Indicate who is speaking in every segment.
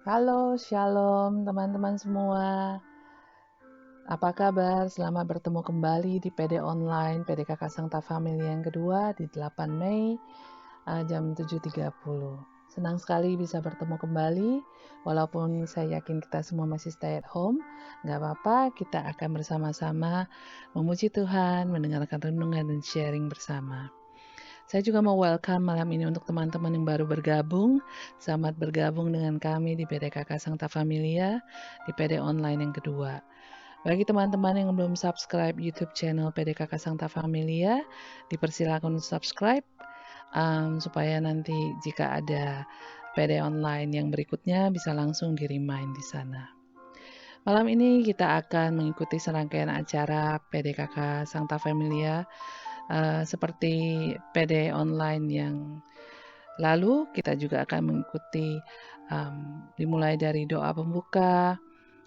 Speaker 1: Halo, shalom teman-teman semua. Apa kabar? Selamat bertemu kembali di PD Online PDKK Sancta Familia yang kedua di 8 Mei jam 7.30. Senang sekali bisa bertemu kembali, walaupun saya yakin kita semua masih stay at home. Gak apa-apa, kita akan bersama-sama memuji Tuhan, mendengarkan renungan dan sharing bersama. Saya juga mau welcome malam ini untuk teman-teman yang baru bergabung. Selamat bergabung dengan kami di PDKK Sancta Familia, di PD Online yang kedua. Bagi teman-teman yang belum subscribe YouTube channel PDKK Sancta Familia, dipersilakan subscribe supaya nanti jika ada PD Online yang berikutnya bisa langsung di-remind di sana. Malam ini kita akan mengikuti serangkaian acara PDKK Sancta Familia seperti PD Online yang lalu. Kita juga akan mengikuti dimulai dari doa pembuka,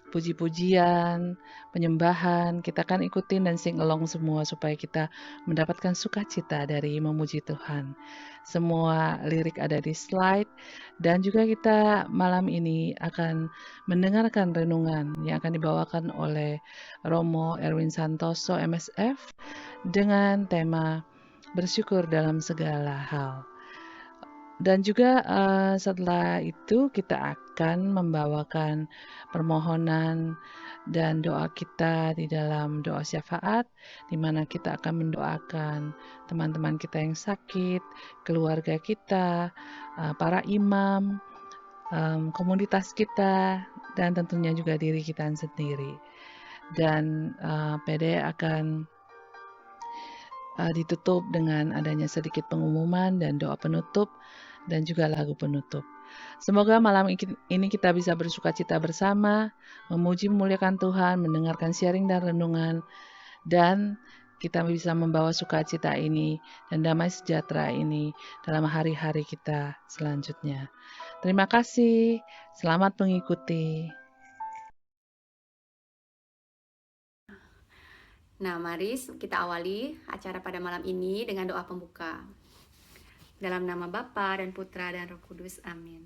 Speaker 1: puji-pujian, penyembahan. Kita akan ikutin dan sing along semua supaya kita mendapatkan sukacita dari memuji Tuhan. Semua lirik ada di slide, dan juga kita malam ini akan mendengarkan renungan yang akan dibawakan oleh Romo Erwin Santoso MSF dengan tema bersyukur dalam segala hal. Dan juga setelah itu kita akan membawakan permohonan dan doa kita di dalam doa syafaat, di mana kita akan mendoakan teman-teman kita yang sakit, keluarga kita, para imam, komunitas kita, dan tentunya juga diri kita sendiri. Dan PD akan ditutup dengan adanya sedikit pengumuman dan doa penutup dan juga lagu penutup. Semoga malam ini kita bisa bersukacita bersama, memuji memuliakan Tuhan, mendengarkan sharing dan renungan, dan kita bisa membawa sukacita ini dan damai sejahtera ini dalam hari-hari kita selanjutnya. Terima kasih, selamat mengikuti.
Speaker 2: Nah, mari kita awali acara pada malam ini dengan doa pembuka. Dalam nama Bapa dan Putra dan Roh Kudus, amin.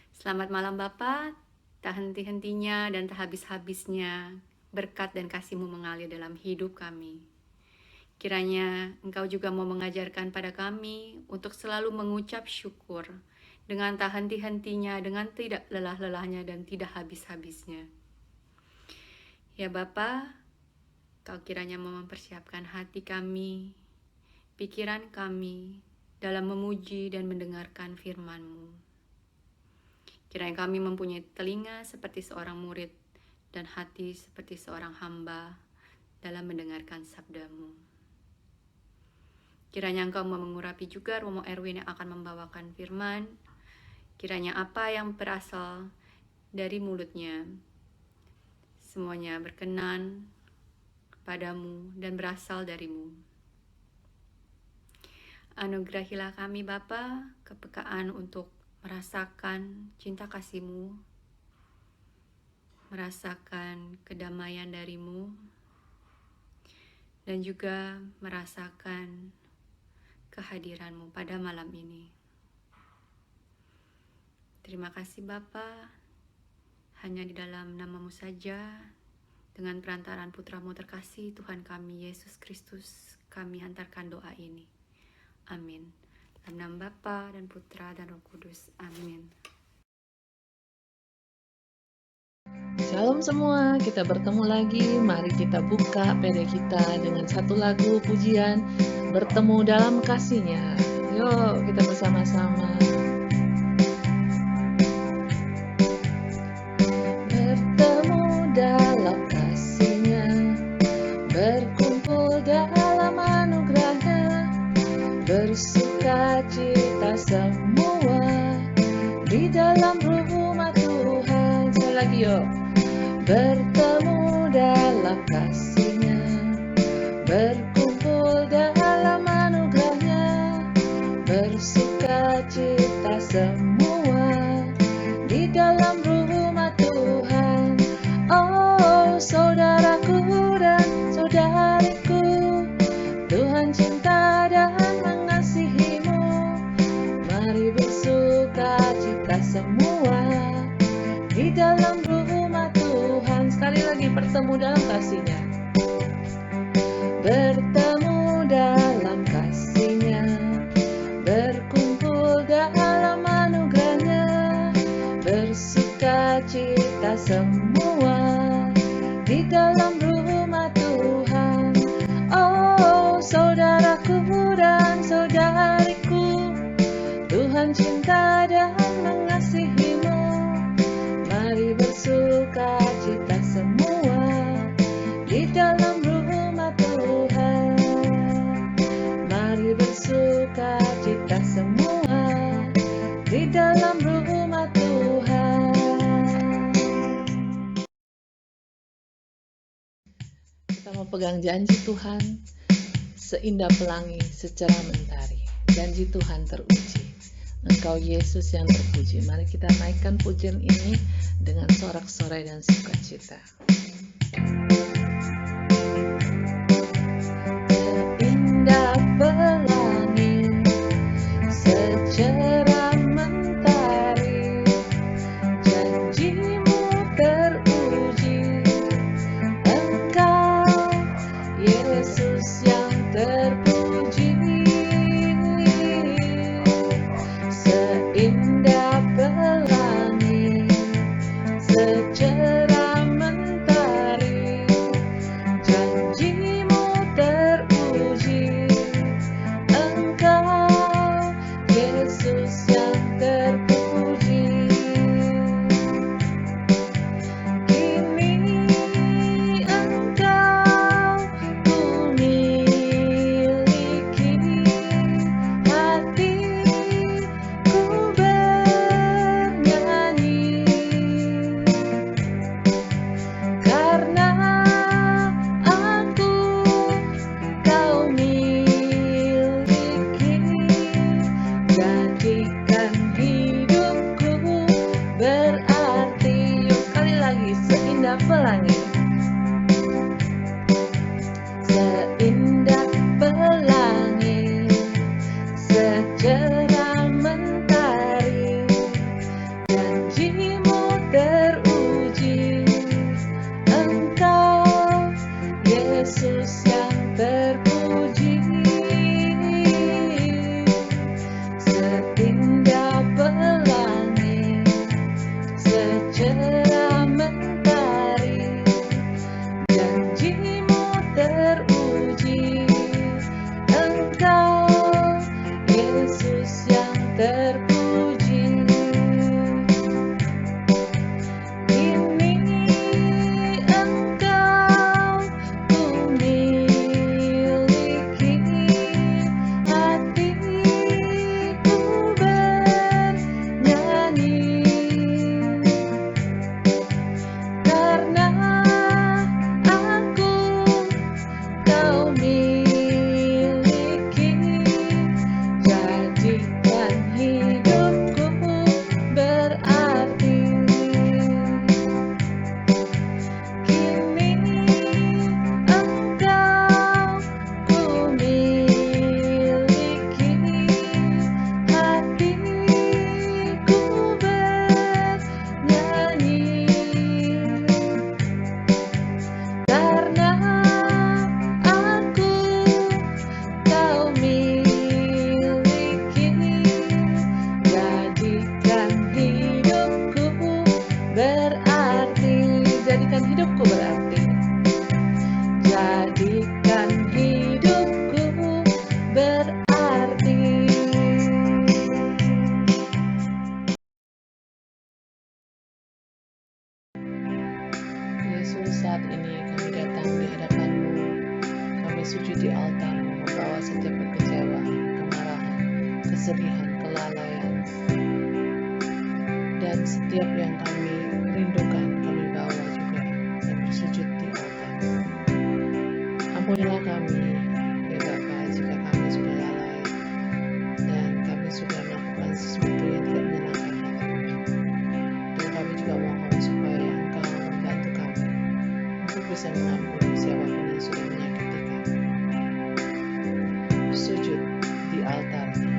Speaker 2: Selamat malam Bapa, tak henti-hentinya dan tak habis-habisnya berkat dan kasih-Mu mengalir dalam hidup kami. Kiranya Engkau juga mau mengajarkan pada kami untuk selalu mengucap syukur dengan tak henti-hentinya, dengan tidak lelah-lelahnya dan tidak habis-habisnya. Ya Bapa, Kau kiranya mau mempersiapkan hati kami, pikiran kami dalam memuji dan mendengarkan firman-Mu. Kiranya kami mempunyai telinga seperti seorang murid dan hati seperti seorang hamba dalam mendengarkan sabda-Mu. Kiranya Engkau mau mengurapi juga Romo Erwin yang akan membawakan firman. Kiranya apa yang berasal dari mulutnya semuanya berkenan padamu dan berasal darimu. Anugerahilah kami Bapa kepekaan untuk merasakan cinta kasih-Mu, merasakan kedamaian dari-Mu, dan juga merasakan kehadiran-Mu pada malam ini. Terima kasih Bapa, hanya di dalam nama-Mu saja, dengan perantaraan Putra-Mu terkasih Tuhan kami Yesus Kristus, kami hantarkan doa ini. Amin. Dalam nama Bapa dan Putra dan Roh Kudus. Amin.
Speaker 1: Shalom semua, kita bertemu lagi. Mari kita buka PD kita dengan satu lagu pujian, bertemu dalam kasih-Nya. Yuk kita bersama-sama. Bertemu dalam kasih-Nya, berkumpul dalam anugerah-Nya, bersukacita semua di dalam rumah Tuhan. Sekali lagi yuk. Bertemu dalam kasih-Nya, berkumpul dalam anugerah-Nya, bersukacita semua di dalam rumah Tuhan. Oh saudaraku dan saudariku, Tuhan cinta dan mengasihi-Mu. Mari bersukacita semua dalam rumah Tuhan. Sekali lagi, bertemu dalam kasih-Nya. Bertemu dalam kasih-Nya, berkumpul dalam anugerah-Nya, bersuka cita semua di dalam rumah Tuhan. Oh, saudaraku dan saudariku, Tuhan cinta dan mengasihimu. Mari bersuka cita semua di dalam rumah Tuhan. Mari bersuka cita semua di dalam rumah Tuhan. Kita mau pegang janji Tuhan seindah pelangi, secerah mentari. Janji Tuhan teruji. Engkau Yesus yang terpuji. Mari kita naikkan pujian ini dengan sorak-sorai dan sukacita. Seindah pelangi, secerah mentari, janjimu teruji. Engkau Yesus yang terpuji. Seindah pelangi, secerah mentari, janjimu teruji. Engkau Yesus yang terpuji. Kini Engkau ku miliki, hatiku bernyanyi, karena aku Kau miliki. Jadikan hidupku berarti. Yuk, sekali lagi, seindah pelangi, seindah pelangi, secerah mentari, janjimu teruji. Engkau Yesus yang terpuji. Seindah pelangi, secerah mentari, janjimu teruji. Engkau Yesus yang terpuji. Kini Engkau ku miliki, hatiku bernyanyi, karena aku Kau miliki. Jadikan hidupku berarti. Kini Engkau ku miliki, hatiku bernyanyi, karena aku Kau miliki. Jadikan hidupku berarti. Jadikan hidupku berarti. Jadikan hidupku berarti. Yesus, saat ini kami datang di hadapan-Mu. Kami sujud di altar-Mu, membawa setiap kekecewaan, kemarahan, kesedihan, kelalaian, dan setiap yang kami rindukan, kami bawa juga dan bersujud di altar-Mu. Ampunilah kami, ya Bapa, jika kami sudah lalai dan kami sudah melakukan sesuatu yang tidak menyenangkan hati-Mu. Dan kami juga mohon supaya Engkau membantu kami untuk bisa mengampuni siapapun yang sudah menyakiti kami. Sujud di altar-Nya.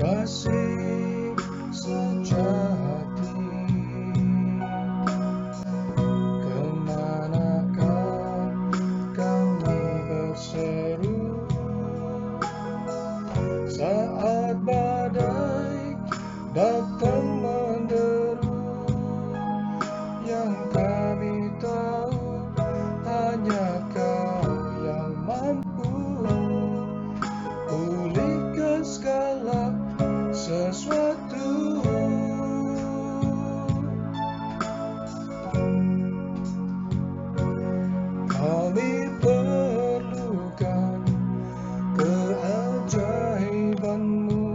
Speaker 3: kasih sejati. Kemanakah kami berseru saat badai datang menderu? Yang kami tahu hanya Kau yang mampu pulihkan segala sesuatu. Kami perlukan keajaiban-Mu.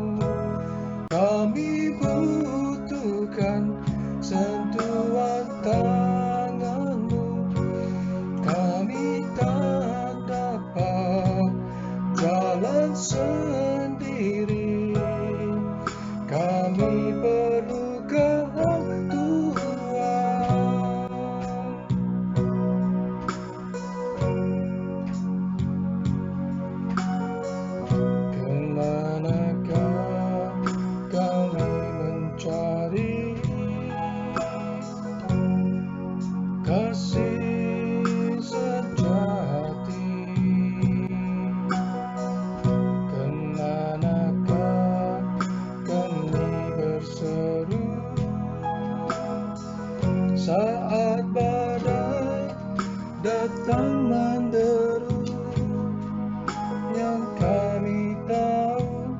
Speaker 3: Kami butuhkan sentuhan tangan-Mu. Kami tak dapat jalan sendiri. Kami perlu Kau, Tuhan. Kemanakah kami mencari kasih sejati? Kemanakah kami berseru saat badai datang menderu? Yang kami tahu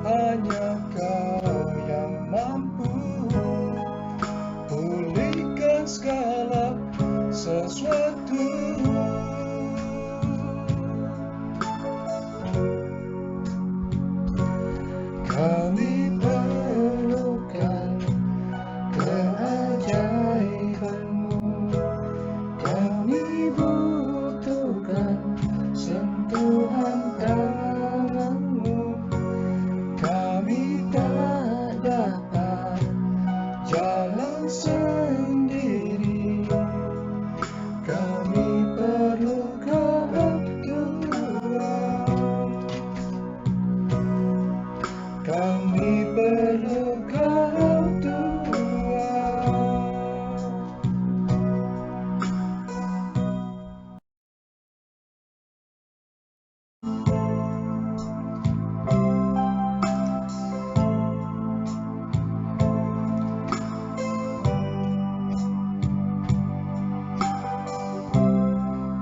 Speaker 3: hanya Kau yang mampu pulihkan segala sesuatu. Kami perlukan keajaiban-Mu. Kami butuhkan sentuhan tangan-Mu. Kami tak dapat jalan sendiri. Kami perlu Kau, Tuhan. Kami perlu Kau, Tuhan.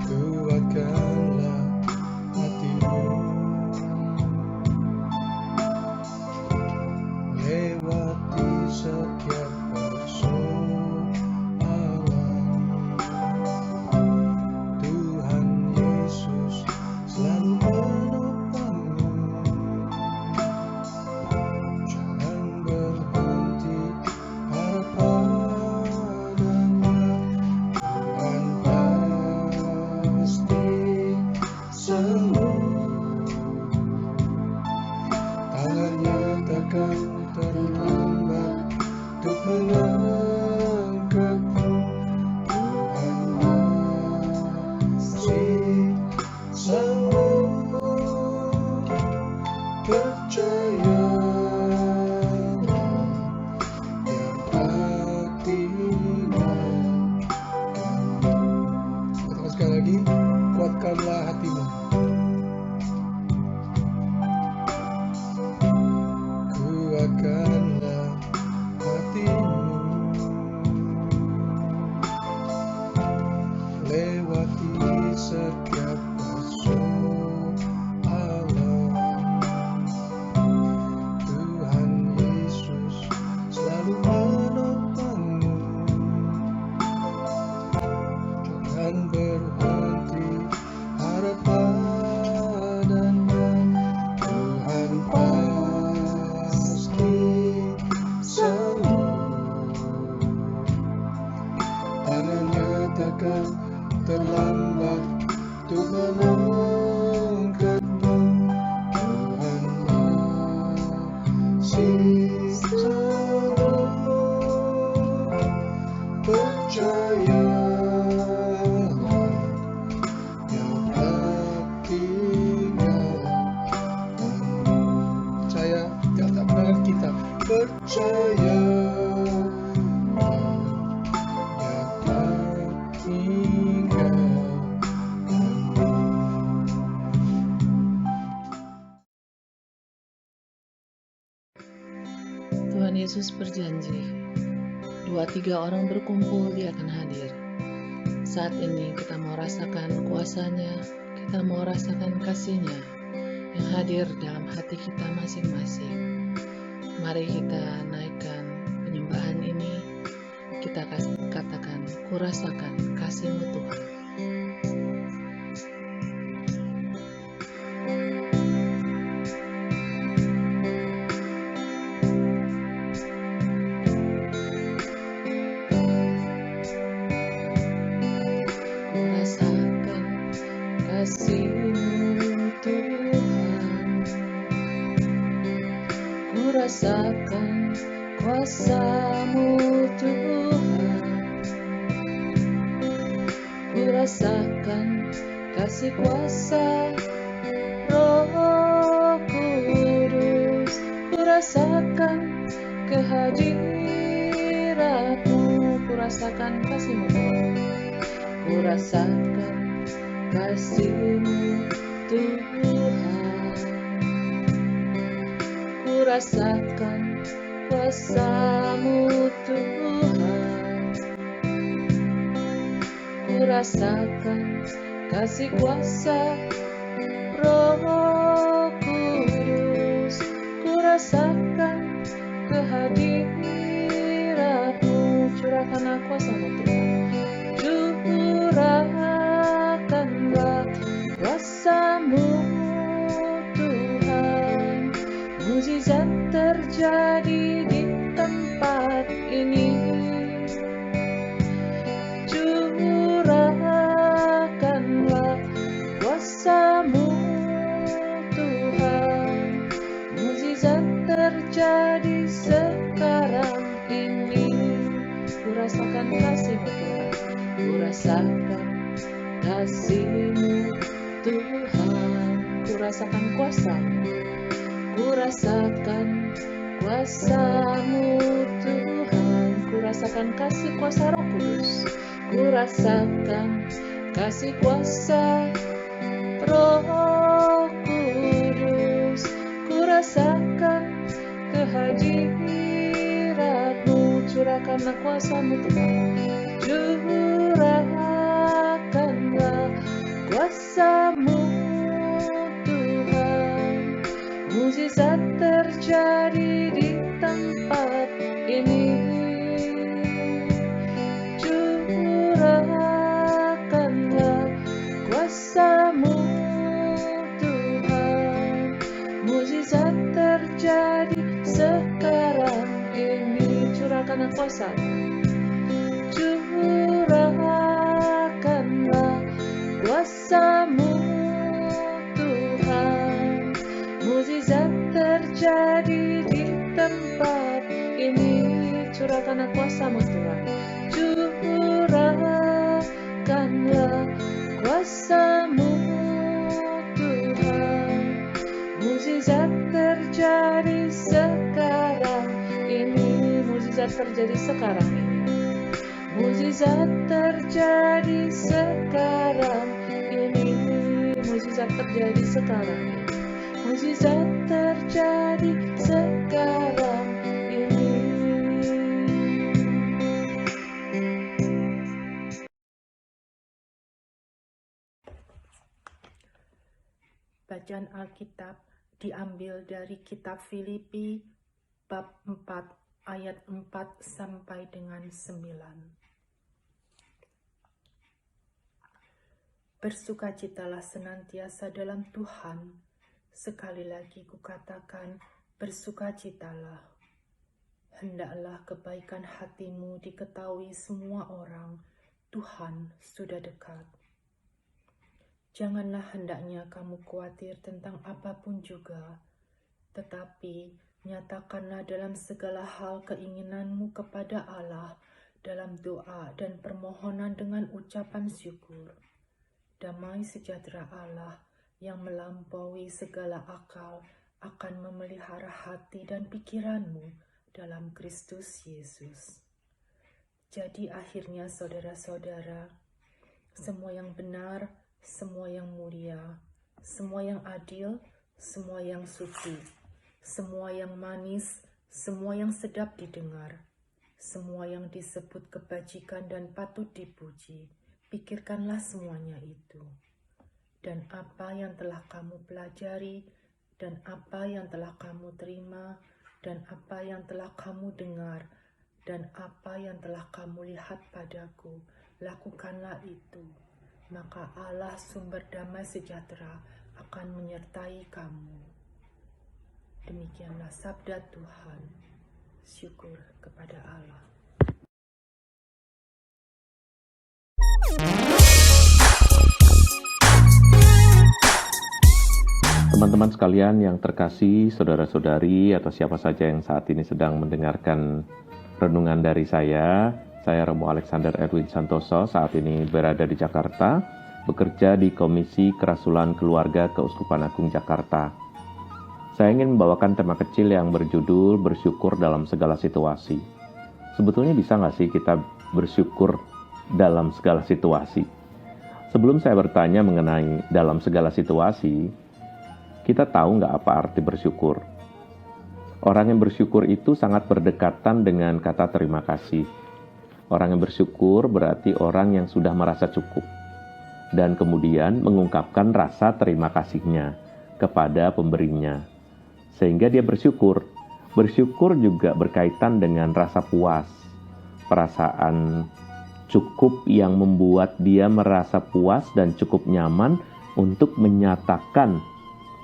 Speaker 3: Kuatkanlah hati-Mu lewati setiap persoalan. Tuhan Yesus selalu menopang-Mu. Jangan berhenti harap padanya. Tuhan pasti sembuh. Tangannya takkan terlambat untuk mengangkatmu. Tuhan masih sembuh. Percayalah, Dia pasti akan. Katakan sekali lagi, kuatkanlah hatimu. Kuatkanlah hatimu lewati setiap persoalan. Tuhan Yesus selalu menopang-Mu. Jangan berhenti harap padanya. Tuhan pasti sembuh. Tangannya takkan terlambat untuk mengangkatmu. Tuhan masih sembuh. Percayalah, Dia tak tinggalkanmu. Percaya, Dia tak pernah percaya dapat tinggalkanmu.
Speaker 1: Tuhan Yesus berjanji, 2-3 orang berkumpul, Dia akan hadir. Saat ini kita mau rasakan kuasa-Nya, kita mau rasakan kasih-Nya yang hadir dalam hati kita masing-masing. Mari kita naikkan penyembahan ini, kita katakan, ku rasakan kasih-Mu Tuhan. Rasakan kuasa-Mu Tuhan, ku rasakan kasih kuasa Roh Kudus, ku rasakan kehadirat-Mu, ku rasakan kasih-Mu Tuhan, ku rasakan kasih-Mu Tuhan. Ku rasakan kuasa-Mu Tuhan, ku rasakan kasih kuasa Roh Kudus, ku rasakan kehadirat-Mu, curahkanlah kuasa-Mu Tuhan, curahkanlah kuasa-Mu Tuhan. Mukjizat terjadi di tempat ini, curahkanlah kuasa-Mu Tuhan. Mukjizat terjadi sekarang ini, ku rasakan kasih-Mu Tuhan, ku rasakan kasih-Mu Tuhan, ku rasakan kuasa-Mu. Ku rasakan kuasa-Mu Tuhan, ku rasakan kasih kuasa Roh Kudus, ku rasakan kasih kuasa Roh Kudus, ku rasakan kehadirat-Mu, curahkanlah kuasa-Mu Tuhan, curahkanlah kuasa-Mu Tuhan. Mukjizat terjadi di tempat ini, curahkanlah kuasa-Mu Tuhan. Mukjizat terjadi sekarang ini, curahkanlah kuasa-Mu, curahkanlah kuasa-Mu Tuhan. Mukjizat terjadi di tempat ini, curahkanlah kuasa-Mu Tuhan, curahkanlah kuasa-Mu Tuhan. Mukjizat terjadi sekarang ini, mukjizat terjadi sekarang ini, mukjizat terjadi sekarang ini, mukjizat terjadi sekarang ini. Mukjizat terjadi sekarang ini.
Speaker 4: Bacaan Alkitab diambil dari kitab Filipi bab 4 ayat 4 sampai dengan 9. Bersukacitalah senantiasa dalam Tuhan. Sekali lagi kukatakan, bersukacitalah. Hendaklah kebaikan hatimu diketahui semua orang, Tuhan sudah dekat. Janganlah hendaknya kamu khawatir tentang apapun juga, tetapi nyatakanlah dalam segala hal keinginanmu kepada Allah dalam doa dan permohonan dengan ucapan syukur. Damai sejahtera Allah yang melampaui segala akal akan memelihara hati dan pikiranmu dalam Kristus Yesus. Jadi akhirnya saudara-saudara, semua yang benar, semua yang mulia, semua yang adil, semua yang suci, semua yang manis, semua yang sedap didengar, semua yang disebut kebajikan dan patut dipuji, pikirkanlah semuanya itu. Dan apa yang telah kamu pelajari, dan apa yang telah kamu terima, dan apa yang telah kamu dengar, dan apa yang telah kamu lihat padaku, lakukanlah itu. Maka Allah sumber damai sejahtera akan menyertai kamu. Demikianlah sabda Tuhan. Syukur kepada Allah.
Speaker 5: Teman-teman sekalian yang terkasih, saudara-saudari, atau siapa saja yang saat ini sedang mendengarkan renungan dari saya Romo Alexander Edwin Santoso, saat ini berada di Jakarta, bekerja di Komisi Kerasulan Keluarga Keuskupan Agung Jakarta. Saya ingin membawakan tema kecil yang berjudul bersyukur dalam segala situasi. Sebetulnya bisa nggak sih kita bersyukur dalam segala situasi? Sebelum saya bertanya mengenai dalam segala situasi, kita tahu nggak apa arti bersyukur? Orang yang bersyukur itu sangat berdekatan dengan kata terima kasih. Orang yang bersyukur berarti orang yang sudah merasa cukup dan kemudian mengungkapkan rasa terima kasihnya kepada pemberinya. Sehingga dia bersyukur. Bersyukur juga berkaitan dengan rasa puas, perasaan cukup yang membuat dia merasa puas dan cukup nyaman untuk menyatakan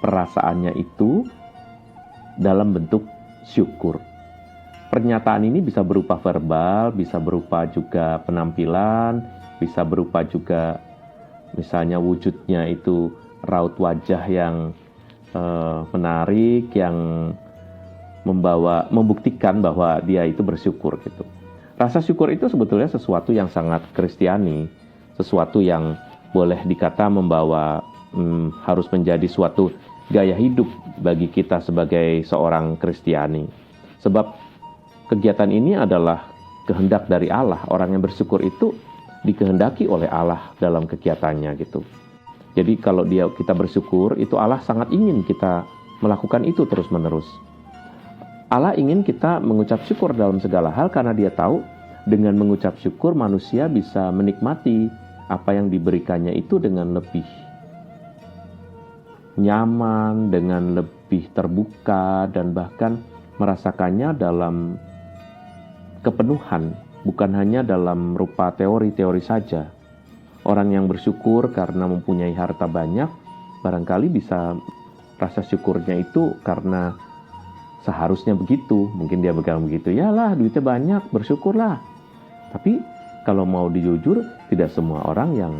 Speaker 5: perasaannya itu dalam bentuk syukur. Pernyataan ini bisa berupa verbal, bisa berupa juga penampilan, bisa berupa juga misalnya wujudnya itu raut wajah yang menarik, yang membuktikan bahwa dia itu bersyukur gitu. Rasa syukur itu sebetulnya sesuatu yang sangat Kristiani, sesuatu yang boleh dikata membawa harus menjadi suatu gaya hidup bagi kita sebagai seorang Kristiani. Sebab kegiatan ini adalah kehendak dari Allah. Orang yang bersyukur itu dikehendaki oleh Allah dalam kegiatannya gitu. Jadi kalau kita bersyukur, itu Allah sangat ingin kita melakukan itu terus-menerus. Allah ingin kita mengucap syukur dalam segala hal karena dia tahu dengan mengucap syukur manusia bisa menikmati apa yang diberikannya itu dengan lebih nyaman, dengan lebih terbuka, dan bahkan merasakannya dalam kepenuhan, bukan hanya dalam rupa teori-teori saja. Orang yang bersyukur karena mempunyai harta banyak, barangkali bisa rasa syukurnya itu karena seharusnya begitu. Mungkin dia bilang begitu, yalah duitnya banyak, bersyukurlah. Tapi kalau mau dijujur, tidak semua orang yang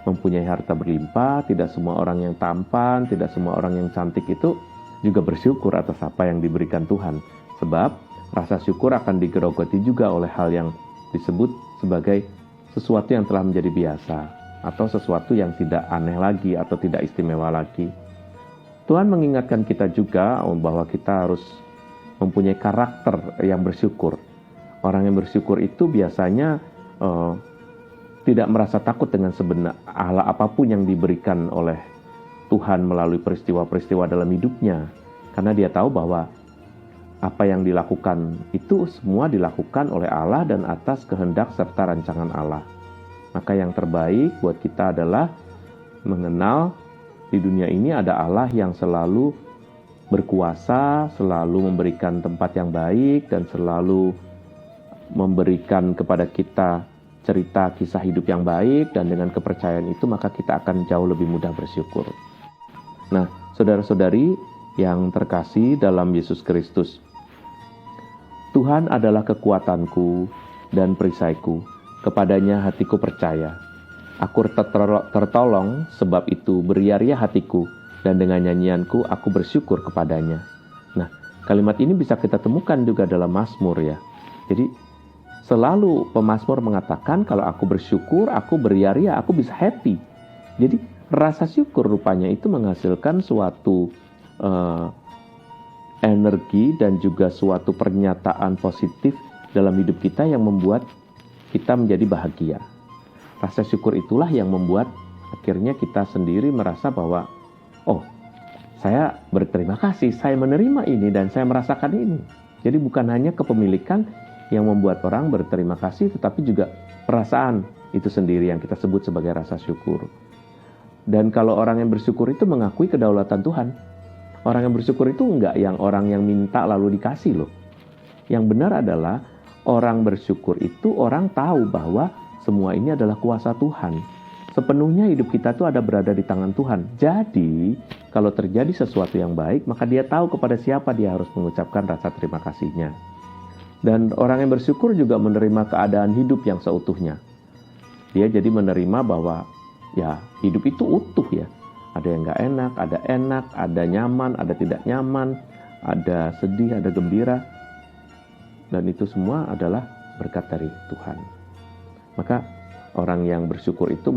Speaker 5: mempunyai harta berlimpah, tidak semua orang yang tampan, tidak semua orang yang cantik itu juga bersyukur atas apa yang diberikan Tuhan. Sebab rasa syukur akan digerogoti juga oleh hal yang disebut sebagai sesuatu yang telah menjadi biasa, atau sesuatu yang tidak aneh lagi atau tidak istimewa lagi. Tuhan mengingatkan kita juga bahwa kita harus mempunyai karakter yang bersyukur. Orang yang bersyukur itu biasanya tidak merasa takut dengan hal apapun yang diberikan oleh Tuhan melalui peristiwa-peristiwa dalam hidupnya. Karena dia tahu bahwa apa yang dilakukan itu semua dilakukan oleh Allah dan atas kehendak serta rancangan Allah. Maka yang terbaik buat kita adalah mengenal di dunia ini ada Allah yang selalu berkuasa, selalu memberikan tempat yang baik, dan selalu memberikan kepada kita cerita kisah hidup yang baik, dan dengan kepercayaan itu maka kita akan jauh lebih mudah bersyukur. Nah, saudara-saudari yang terkasih dalam Yesus Kristus, Tuhan adalah kekuatanku dan perisaiku, kepadanya hatiku percaya. Aku tertolong, sebab itu beria-ria hatiku, dan dengan nyanyianku aku bersyukur kepadanya. Nah, kalimat ini bisa kita temukan juga dalam Mazmur ya. Jadi selalu pemazmur mengatakan kalau aku bersyukur, aku beria-ria, aku bisa happy. Jadi rasa syukur rupanya itu menghasilkan suatu energi dan juga suatu pernyataan positif dalam hidup kita yang membuat kita menjadi bahagia. Rasa syukur itulah yang membuat akhirnya kita sendiri merasa bahwa, oh, saya berterima kasih, saya menerima ini dan saya merasakan ini. Jadi bukan hanya kepemilikan yang membuat orang berterima kasih, tetapi juga perasaan itu sendiri yang kita sebut sebagai rasa syukur. Dan kalau orang yang bersyukur itu mengakui kedaulatan Tuhan. Orang yang bersyukur itu enggak yang orang yang minta lalu dikasih loh. Yang benar adalah orang bersyukur itu orang tahu bahwa semua ini adalah kuasa Tuhan. Sepenuhnya hidup kita tuh ada berada di tangan Tuhan. Jadi, kalau terjadi sesuatu yang baik, maka dia tahu kepada siapa dia harus mengucapkan rasa terima kasihnya. Dan orang yang bersyukur juga menerima keadaan hidup yang seutuhnya. Dia jadi menerima bahwa ya hidup itu utuh ya. Ada yang gak enak, ada nyaman, ada tidak nyaman, ada sedih, ada gembira. Dan itu semua adalah berkat dari Tuhan. Maka orang yang bersyukur itu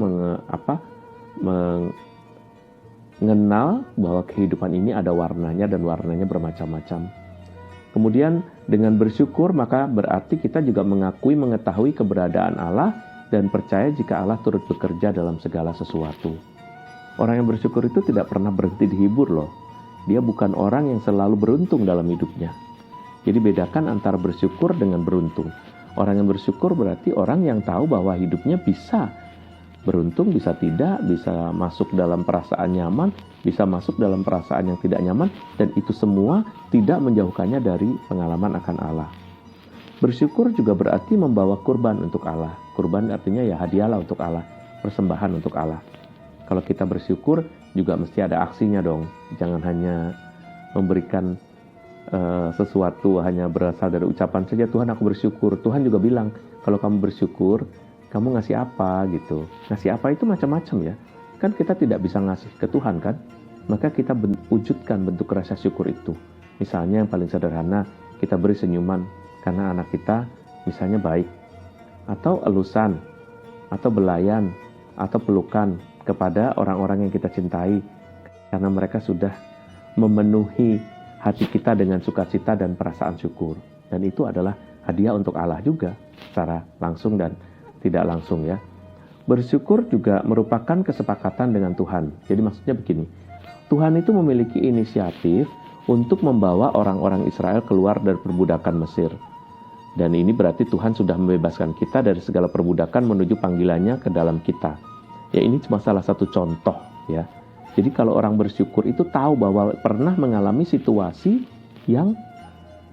Speaker 5: mengenal bahwa kehidupan ini ada warnanya dan warnanya bermacam-macam. Kemudian dengan bersyukur maka berarti kita juga mengetahui keberadaan Allah dan percaya jika Allah turut bekerja dalam segala sesuatu. Orang yang bersyukur itu tidak pernah berhenti dihibur loh. Dia bukan orang yang selalu beruntung dalam hidupnya. Jadi bedakan antara bersyukur dengan beruntung. Orang yang bersyukur berarti orang yang tahu bahwa hidupnya bisa beruntung, bisa tidak, bisa masuk dalam perasaan nyaman, bisa masuk dalam perasaan yang tidak nyaman, dan itu semua tidak menjauhkannya dari pengalaman akan Allah. Bersyukur juga berarti membawa kurban untuk Allah. Kurban artinya ya hadiahlah untuk Allah, persembahan untuk Allah. Kalau kita bersyukur juga mesti ada aksinya dong. Jangan hanya memberikan sesuatu hanya berasal dari ucapan saja, Tuhan aku bersyukur. Tuhan juga bilang, kalau kamu bersyukur, kamu ngasih apa gitu. Ngasih apa itu macam-macam ya. Kan kita tidak bisa ngasih ke Tuhan kan. Maka kita wujudkan bentuk rasa syukur itu. Misalnya yang paling sederhana, kita beri senyuman karena anak kita misalnya baik. Atau elusan, atau belayan, atau pelukan kepada orang-orang yang kita cintai. Karena mereka sudah memenuhi hati kita dengan sukacita dan perasaan syukur. Dan itu adalah hadiah untuk Allah juga, secara langsung dan tidak langsung ya. Bersyukur juga merupakan kesepakatan dengan Tuhan. Jadi maksudnya begini, Tuhan itu memiliki inisiatif untuk membawa orang-orang Israel keluar dari perbudakan Mesir. Dan ini berarti Tuhan sudah membebaskan kita dari segala perbudakan menuju panggilannya ke dalam kita. Ya ini cuma salah satu contoh ya. Jadi kalau orang bersyukur itu tahu bahwa pernah mengalami situasi yang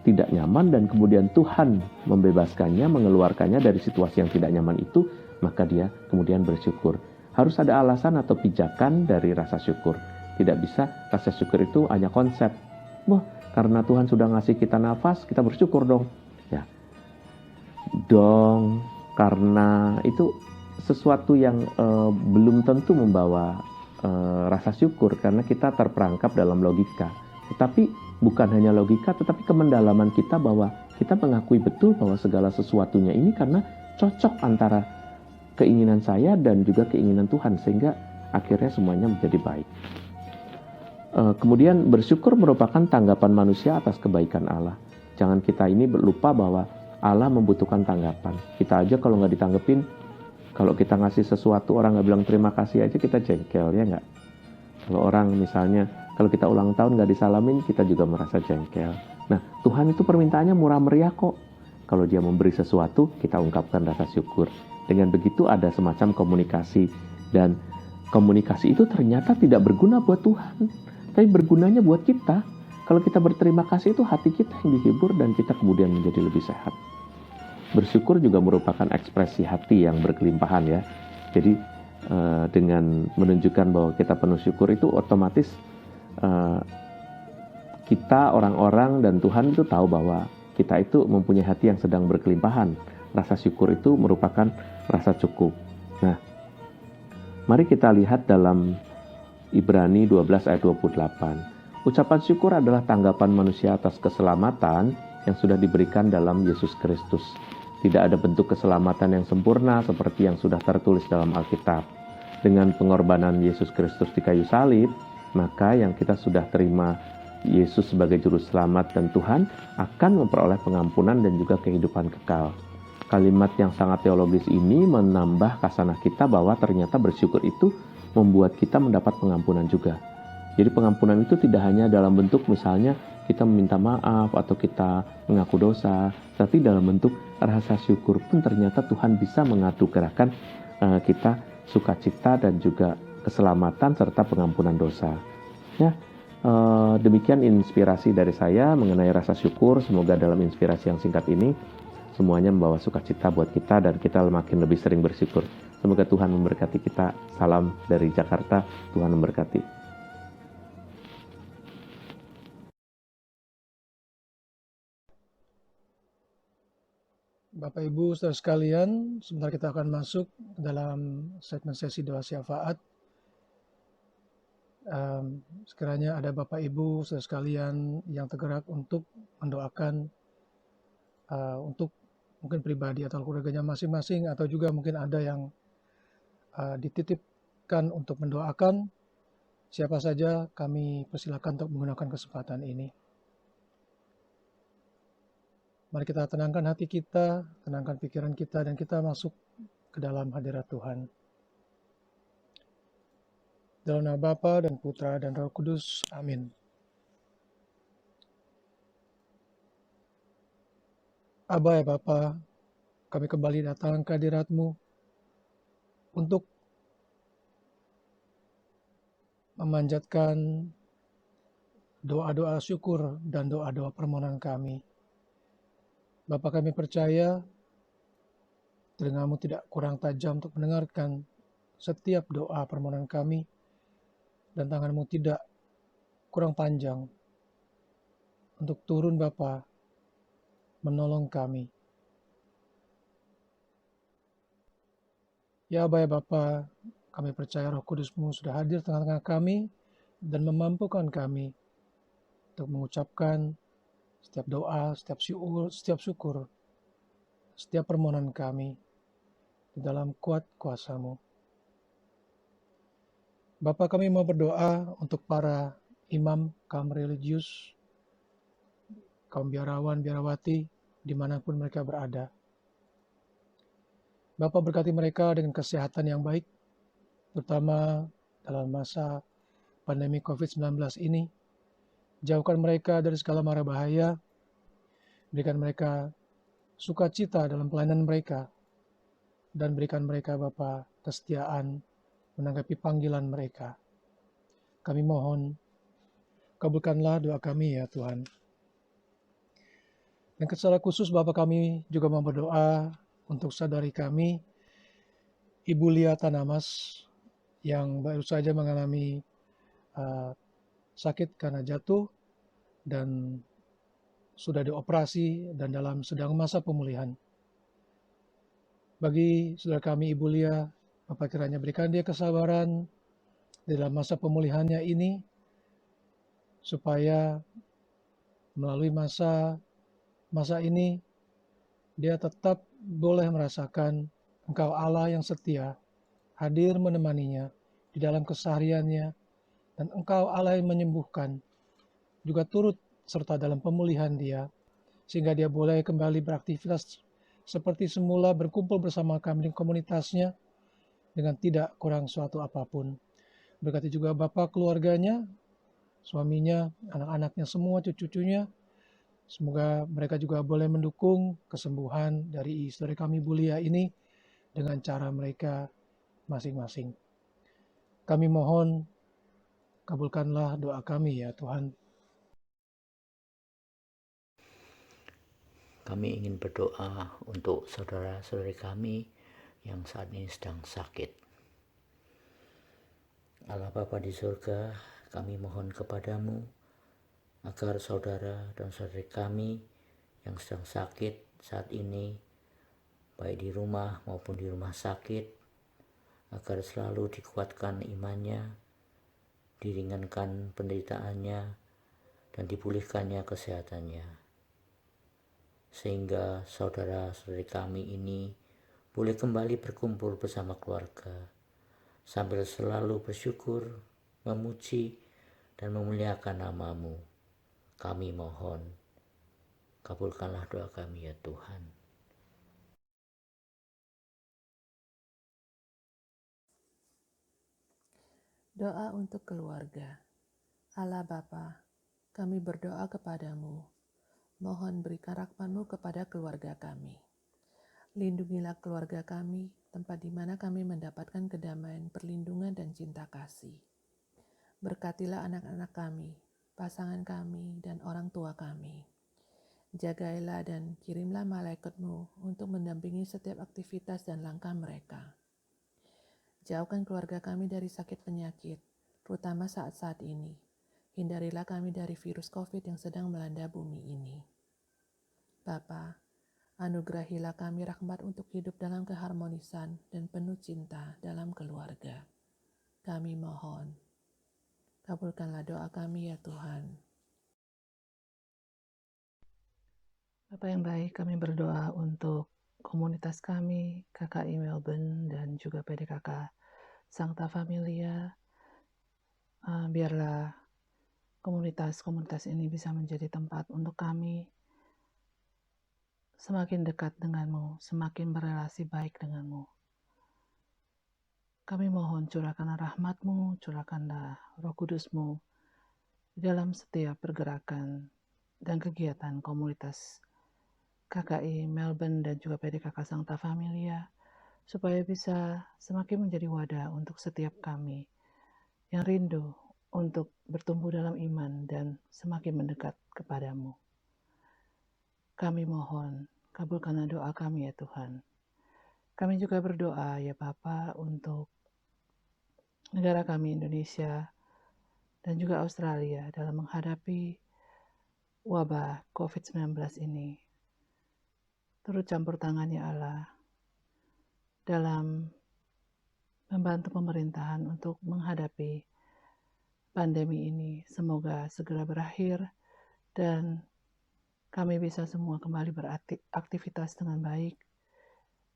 Speaker 5: tidak nyaman dan kemudian Tuhan membebaskannya, mengeluarkannya dari situasi yang tidak nyaman itu, maka dia kemudian bersyukur. Harus ada alasan atau pijakan dari rasa syukur. Tidak bisa rasa syukur itu hanya konsep. Wah, karena Tuhan sudah ngasih kita nafas, kita bersyukur dong. Ya. Karena itu sesuatu yang belum tentu membawa rasa syukur karena kita terperangkap dalam logika. Tetapi bukan hanya logika, tetapi kemendalaman kita bahwa kita mengakui betul bahwa segala sesuatunya ini karena cocok antara keinginan saya dan juga keinginan Tuhan, sehingga akhirnya semuanya menjadi baik. Kemudian bersyukur merupakan tanggapan manusia atas kebaikan Allah. Jangan kita ini lupa bahwa Allah membutuhkan tanggapan. Kita aja kalau nggak ditanggepin, kalau kita ngasih sesuatu orang nggak bilang terima kasih aja kita jengkel, ya nggak? Kalau orang misalnya, kalau kita ulang tahun nggak disalamin, kita juga merasa jengkel. Nah, Tuhan itu permintaannya murah meriah kok. Kalau dia memberi sesuatu, kita ungkapkan rasa syukur. Dengan begitu ada semacam komunikasi. Dan komunikasi itu ternyata tidak berguna buat Tuhan, tapi bergunanya buat kita. Kalau kita berterima kasih itu hati kita yang dihibur dan kita kemudian menjadi lebih sehat. Bersyukur juga merupakan ekspresi hati yang berkelimpahan ya. Jadi dengan menunjukkan bahwa kita penuh syukur itu otomatis kita orang-orang dan Tuhan itu tahu bahwa kita itu mempunyai hati yang sedang berkelimpahan. Rasa syukur itu merupakan rasa cukup. Nah, mari kita lihat dalam Ibrani 12 ayat 28. Ucapan syukur adalah tanggapan manusia atas keselamatan yang sudah diberikan dalam Yesus Kristus. Tidak ada bentuk keselamatan yang sempurna seperti yang sudah tertulis dalam Alkitab. Dengan pengorbanan Yesus Kristus di kayu salib, maka yang kita sudah terima Yesus sebagai juru selamat dan Tuhan akan memperoleh pengampunan dan juga kehidupan kekal. Kalimat yang sangat teologis ini menambah kasanah kita bahwa ternyata bersyukur itu membuat kita mendapat pengampunan juga. Jadi pengampunan itu tidak hanya dalam bentuk misalnya kita meminta maaf atau kita mengaku dosa, tapi dalam bentuk rasa syukur pun ternyata Tuhan bisa menganugerahkan kita sukacita dan juga keselamatan serta pengampunan dosa. Ya, demikian inspirasi dari saya mengenai rasa syukur. Semoga dalam inspirasi yang singkat ini semuanya membawa sukacita buat kita dan kita makin lebih sering bersyukur. Semoga Tuhan memberkati kita. Salam dari Jakarta. Tuhan memberkati.
Speaker 3: Bapak Ibu saudara sekalian, sebentar kita akan masuk dalam segmen sesi doa syafaat. Sekiranya ada Bapak Ibu saudara sekalian yang tergerak untuk mendoakan untuk mungkin pribadi atau keluarganya masing-masing, atau juga mungkin ada yang dititipkan untuk mendoakan, siapa saja kami persilakan untuk menggunakan kesempatan ini. Mari kita tenangkan hati kita, tenangkan pikiran kita, dan kita masuk ke dalam hadirat Tuhan. Dalam nama Bapa dan Putra dan Roh Kudus. Amin. Aba ya Bapa, kami kembali datang ke hadirat-Mu untuk memanjatkan doa-doa syukur dan doa-doa permohonan kami. Bapa, kami percaya telinga-Mu tidak kurang tajam untuk mendengarkan setiap doa permohonan kami, dan tangan-Mu tidak kurang panjang untuk turun Bapa menolong kami. Ya Aba ya Bapa, kami percaya Roh Kudus-Mu sudah hadir tengah-tengah kami dan memampukan kami untuk mengucapkan setiap doa, setiap syukur, setiap permohonan kami di dalam kuat kuasa-Mu. Bapa, kami mau berdoa untuk para imam, kaum religius, kaum biarawan, biarawati, dimanapun mereka berada. Bapa, berkati mereka dengan kesehatan yang baik, terutama dalam masa pandemi COVID-19 ini. Jauhkan mereka dari segala mara bahaya, berikan mereka sukacita dalam pelayanan mereka, dan berikan mereka Bapa kesetiaan menanggapi panggilan mereka. Kami mohon, kabulkanlah doa kami ya Tuhan. Dan secara khusus Bapa, kami juga mau berdoa untuk saudari kami, Ibu Lia Tanamas, yang baru saja mengalami sakit karena jatuh dan sudah dioperasi dan sedang masa pemulihan. Bagi saudara kami Ibu Lia, Bapak kiranya berikan dia kesabaran dalam masa pemulihannya ini, supaya melalui masa ini dia tetap boleh merasakan Engkau Allah yang setia, hadir menemaninya di dalam kesehariannya, dan Engkau Allah yang menyembuhkan, juga turut serta dalam pemulihan dia, sehingga dia boleh kembali beraktivitas seperti semula, berkumpul bersama kami di komunitasnya dengan tidak kurang suatu apapun. Berkati juga Bapak keluarganya, suaminya, anak-anaknya semua, cucu-cucunya. Semoga mereka juga boleh mendukung kesembuhan dari saudari kami Bu Lia ini dengan cara mereka masing-masing. Kami mohon, kabulkanlah doa kami ya Tuhan.
Speaker 6: Kami ingin berdoa untuk saudara-saudari kami yang saat ini sedang sakit. Allah Bapa di surga, kami mohon kepadamu agar saudara dan saudari kami yang sedang sakit saat ini, baik di rumah maupun di rumah sakit, agar selalu dikuatkan imannya, diringankan penderitaannya, dan dipulihkannya kesehatannya. Sehingga saudara-saudari kami ini boleh kembali berkumpul bersama keluarga, sambil selalu bersyukur, memuji, dan memuliakan nama-Mu. Kami mohon, kabulkanlah doa kami ya Tuhan.
Speaker 1: Doa untuk keluarga. Allah Bapa, kami berdoa kepadamu. Mohon berikan rahmat-Mu kepada keluarga kami. Lindungilah keluarga kami, tempat di mana kami mendapatkan kedamaian, perlindungan, dan cinta kasih. Berkatilah anak-anak kami, pasangan kami, dan orang tua kami. Jagailah dan kirimlah malaikat-Mu untuk mendampingi setiap aktivitas dan langkah mereka. Jauhkan keluarga kami dari sakit penyakit, terutama saat-saat ini. Hindarilah kami dari virus COVID yang sedang melanda bumi ini. Bapa, anugerahilah kami rahmat untuk hidup dalam keharmonisan dan penuh cinta dalam keluarga. Kami mohon, kabulkanlah doa kami ya Tuhan. Bapa yang baik, kami berdoa untuk komunitas kami, KKI Melbourne, dan juga PDKK Sancta Familia. Biarlah komunitas-komunitas ini bisa menjadi tempat untuk kami semakin dekat denganmu, semakin berelasi baik denganmu. Kami mohon curahkanlah rahmat-Mu, curahkanlah Roh Kudus-Mu di dalam setiap pergerakan dan kegiatan komunitas KKI Melbourne dan juga PDKK Sancta Familia, supaya bisa semakin menjadi wadah untuk setiap kami yang rindu untuk bertumbuh dalam iman dan semakin mendekat kepadamu. Kami mohon, kabulkanlah doa kami ya Tuhan. Kami juga berdoa ya Bapa untuk negara kami Indonesia dan juga Australia dalam menghadapi wabah COVID-19 ini. Turut campur tangannya Allah dalam membantu pemerintahan untuk menghadapi pandemi ini. Semoga segera berakhir dan kami bisa semua kembali beraktivitas dengan baik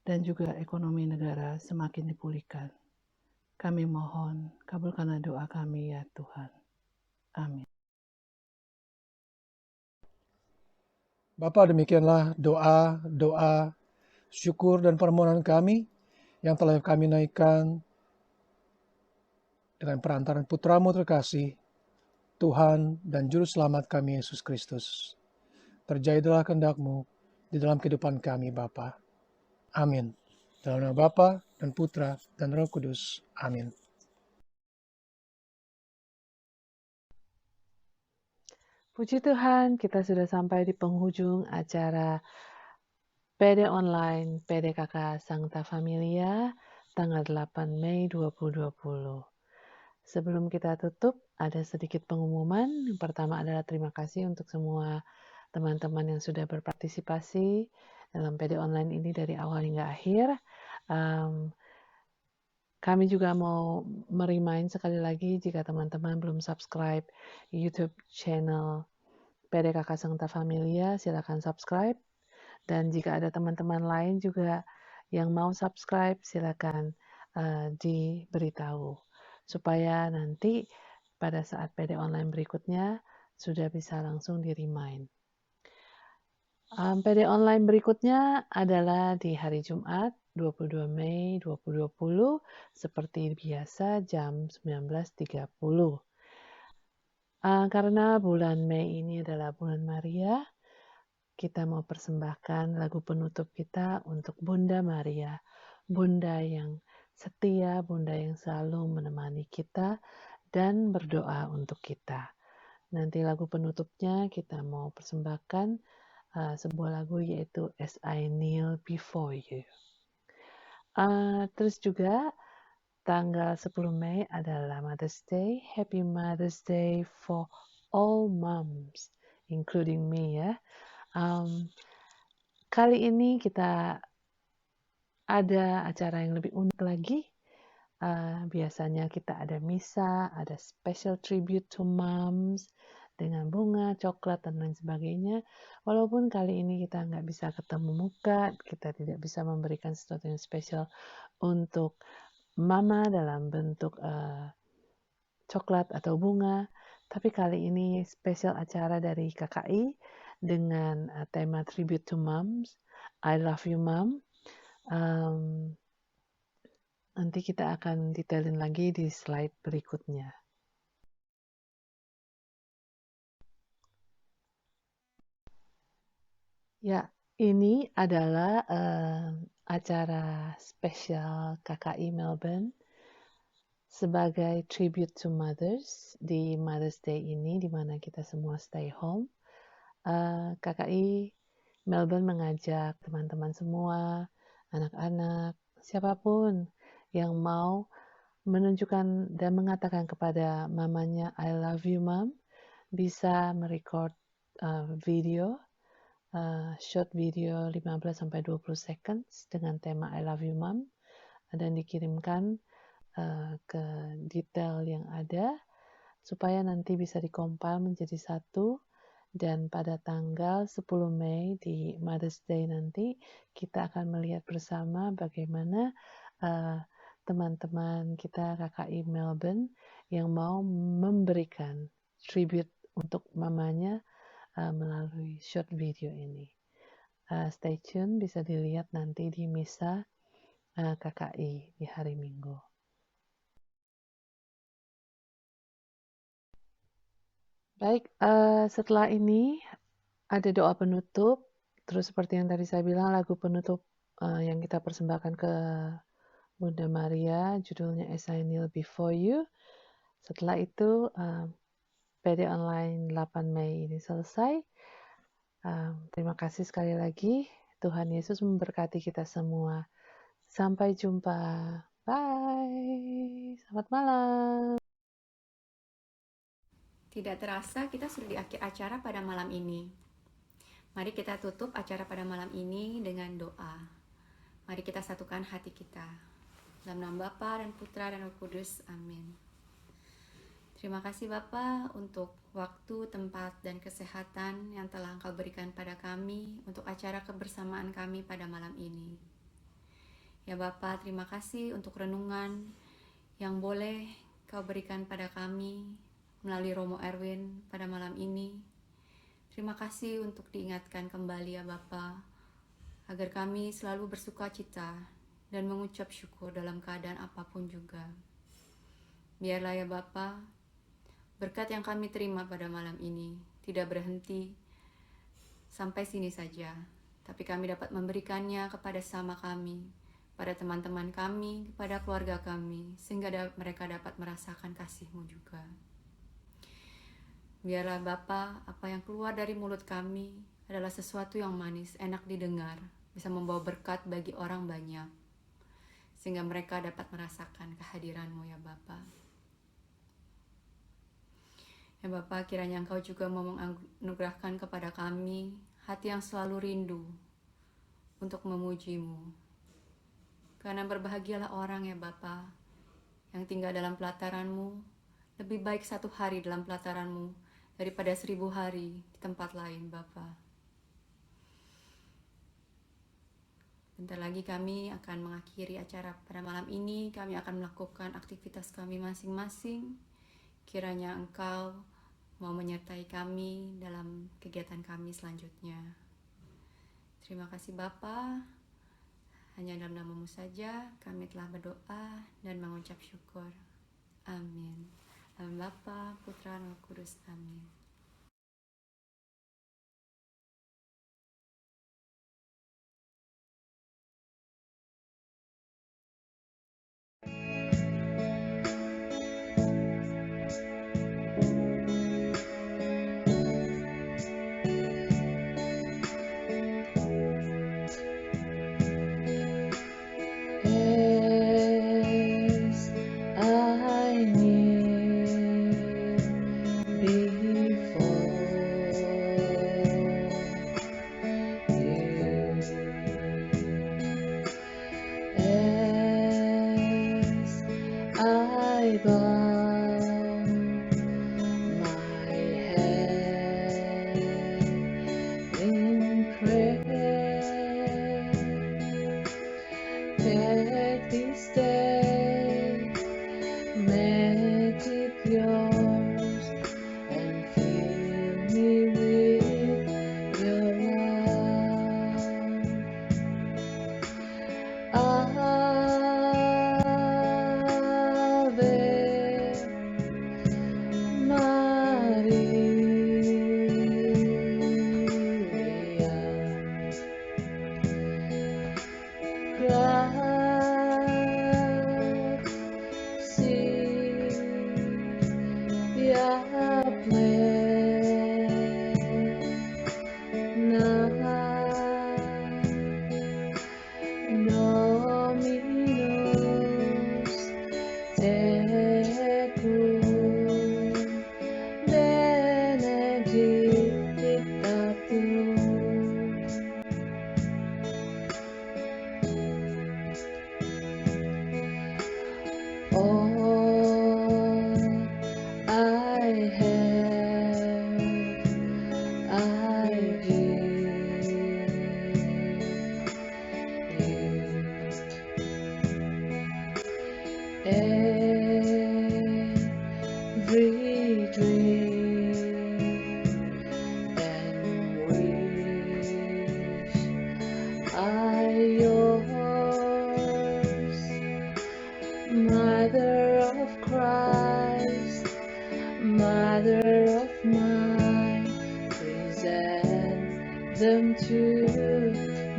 Speaker 1: dan juga ekonomi negara semakin dipulihkan. Kami mohon, kabulkanlah doa kami ya Tuhan. Amin.
Speaker 3: Bapa, demikianlah doa, syukur dan permohonan kami yang telah kami naikkan dengan perantaran Putra-Mu terkasih, Tuhan dan Juru Selamat kami Yesus Kristus. Terjadilah kehendak-Mu di dalam kehidupan kami Bapa. Amin. Dalam nama Bapa dan Putra dan Roh Kudus. Amin.
Speaker 1: Puji Tuhan, kita sudah sampai di penghujung acara PD Online PDKK Sancta Familia tanggal 8 Mei 2020. Sebelum kita tutup, ada sedikit pengumuman. Yang pertama adalah terima kasih untuk semua teman-teman yang sudah berpartisipasi dalam PD Online ini dari awal hingga akhir. Kami juga mau merimain sekali lagi jika teman-teman belum subscribe YouTube channel PDKK Sancta Familia, silakan subscribe. Dan jika ada teman-teman lain juga yang mau subscribe, silakan diberitahu supaya nanti pada saat PD online berikutnya sudah bisa langsung di-remind. PD online berikutnya adalah di hari Jumat 22 Mei 2020 seperti biasa jam 19.30. Karena bulan Mei ini adalah bulan Maria, kita mau persembahkan lagu penutup kita untuk Bunda Maria, Bunda yang setia, Bunda yang selalu menemani kita dan berdoa untuk kita. Nanti lagu penutupnya kita mau persembahkan sebuah lagu yaitu As I Kneel Before You. Terus juga tanggal 10 Mei adalah Mother's Day. Happy Mother's Day for all moms, including me ya. Kali ini kita ada acara yang lebih unik lagi. Biasanya kita ada misa, ada special tribute to moms dengan bunga, coklat, dan lain sebagainya. Walaupun kali ini kita nggak bisa ketemu muka, kita tidak bisa memberikan sesuatu yang spesial untuk mama dalam bentuk coklat atau bunga, Tapi kali ini spesial acara dari KKI dengan tema Tribute to Moms, I Love You Mom. Nanti kita akan detailin lagi di slide berikutnya. Ya, ini adalah acara spesial KKI Melbourne sebagai tribute to mothers di Mother's Day ini, di mana kita semua stay home. KKI Melbourne mengajak teman-teman semua, anak-anak, siapapun yang mau menunjukkan dan mengatakan kepada mamanya I love you mom, bisa merecord video, short video 15-20 seconds dengan tema I love you mom, dan dikirimkan ke detail yang ada supaya nanti bisa dikompil menjadi satu, dan pada tanggal 10 Mei di Mother's Day nanti kita akan melihat bersama bagaimana teman-teman kita KKI Melbourne yang mau memberikan tribute untuk mamanya melalui short video ini. Stay tune, bisa dilihat nanti di misa KKI di hari Minggu. Baik, setelah ini ada doa penutup, terus seperti yang tadi saya bilang, lagu penutup yang kita persembahkan ke Bunda Maria, judulnya As I Kneel Before You. Setelah itu, PD Online 8 Mei ini selesai. Terima kasih sekali lagi. Tuhan Yesus memberkati kita semua. Sampai jumpa. Bye. Selamat malam.
Speaker 2: Tidak terasa kita sudah di akhir acara pada malam ini. Mari kita tutup acara pada malam ini dengan doa. Mari kita satukan hati kita. Dalam nama Bapa dan Putra dan Roh Kudus. Amin. Terima kasih Bapa untuk waktu, tempat, dan kesehatan yang telah Engkau berikan pada kami untuk acara kebersamaan kami pada malam ini. Ya Bapa, terima kasih untuk renungan yang boleh Kau berikan pada kami melalui Romo Erwin pada malam ini. Terima kasih untuk diingatkan kembali ya Bapa, agar kami selalu bersuka cita dan mengucap syukur dalam keadaan apapun juga. Biarlah ya Bapa, berkat yang kami terima pada malam ini tidak berhenti sampai sini saja, tapi kami dapat memberikannya kepada sama kami, pada teman-teman kami, kepada keluarga kami, sehingga mereka dapat merasakan kasih-Mu juga. Biarlah Bapa, apa yang keluar dari mulut kami adalah sesuatu yang manis, enak didengar, bisa membawa berkat bagi orang banyak, sehingga mereka dapat merasakan kehadiran-Mu ya Bapa. Ya Bapa, kiranya Engkau juga mau menganugerahkan kepada kami hati yang selalu rindu untuk memuji-Mu. Karena berbahagialah orang ya Bapa, yang tinggal dalam pelataran-Mu. Lebih baik 1 hari dalam pelataran-Mu daripada 1000 hari di tempat lain Bapa. Bentar lagi kami akan mengakhiri acara pada malam ini. Kami akan melakukan aktivitas kami masing-masing. Kiranya Engkau mau menyertai kami dalam kegiatan kami selanjutnya. Terima kasih Bapa. Hanya dalam nama-Mu saja kami telah berdoa dan mengucap syukur. Amin. Dalam Bapa, Putra, dan Roh Kudus. Amin.
Speaker 1: As I kneel before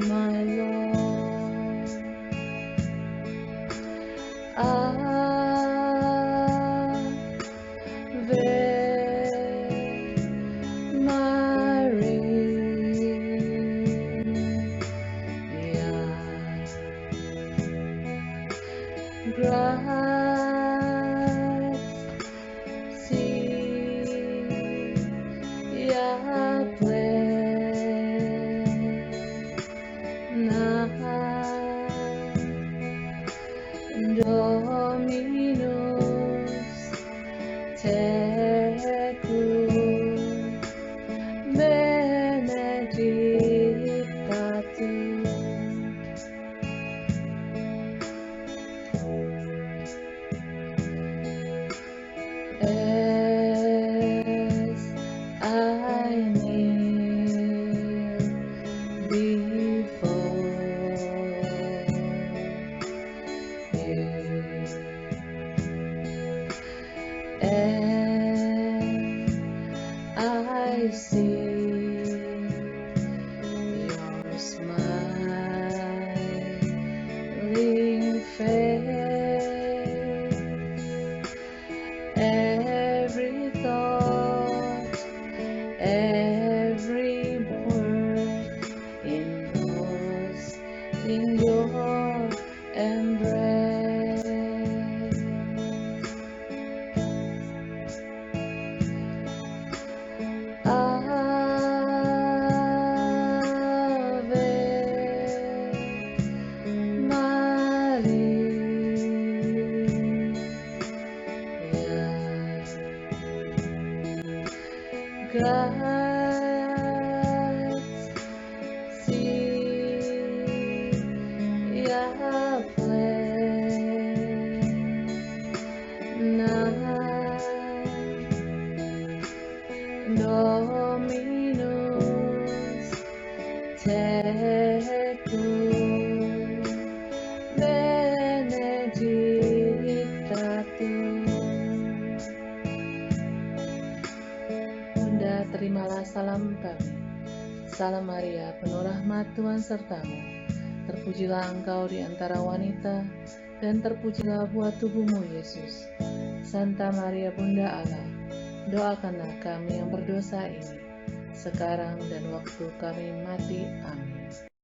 Speaker 1: my Lord. Ave Maria, gratia plena, Dominus tecum, benedicta tu. As I kneel before you, and I see your smiling face, every thought, every word engrossed in your embrace. Ave Maria, gratia plena, Dominus tecum, benedicta tu. Bunda, terimalah salam kami. Salam Maria, penuh rahmat Tuhan sertamu. Terpujilah engkau di antara wanita, dan terpujilah buah tubuhmu, Yesus. Santa Maria Bunda Allah, doakanlah kami yang berdosa ini, sekarang dan waktu kami mati. Amin.